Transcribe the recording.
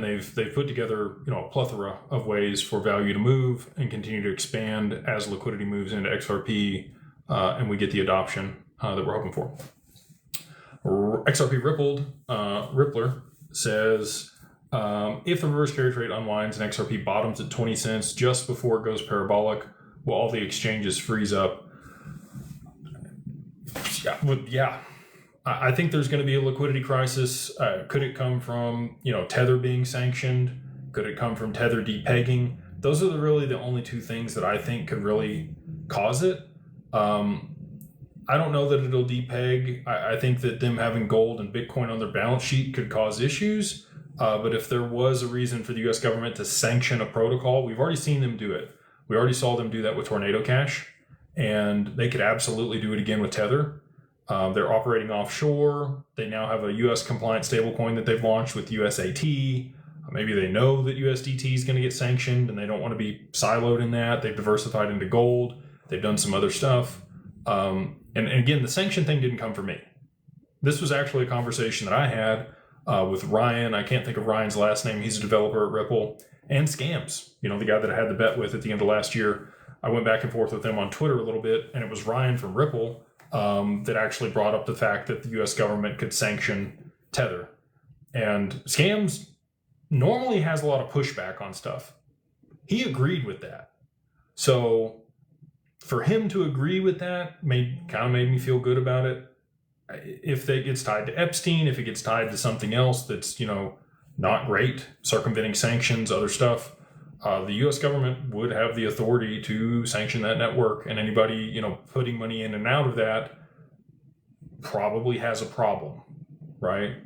They've put together, a plethora of ways for value to move and continue to expand as liquidity moves into XRP, and we get the adoption that we're hoping for. XRP Rippler says, if the reverse carry trade unwinds and XRP bottoms at 20 cents just before it goes parabolic, will all the exchanges freeze up? Yeah. I think there's going to be a liquidity crisis. Could it come from, Tether being sanctioned? Could it come from Tether depegging? Those are really the only two things that I think could really cause it. I don't know that it'll depeg. I think that them having gold and Bitcoin on their balance sheet could cause issues. But if there was a reason for the U.S. government to sanction a protocol, we've already seen them do it. We already saw them do that with Tornado Cash, and they could absolutely do it again with Tether. They're operating offshore. They now have a U.S. compliant stablecoin that they've launched with USAT. Maybe they know that USDT is going to get sanctioned and they don't want to be siloed in that. They've diversified into gold. They've done some other stuff. And again, the sanction thing didn't come from me. This was actually a conversation that I had with Ryan. I can't think of Ryan's last name. He's a developer at Ripple. And Scams, the guy that I had the bet with at the end of last year. I went back and forth with him on Twitter a little bit, and it was Ryan from Ripple that actually brought up the fact that the U.S. government could sanction Tether. And Scams normally has a lot of pushback on stuff. He agreed with that. So for him to agree with that made me feel good about it. If it gets tied to Epstein, if it gets tied to something else that's, not great, circumventing sanctions, other stuff, the U.S. government would have the authority to sanction that network, and anybody, putting money in and out of that probably has a problem, right?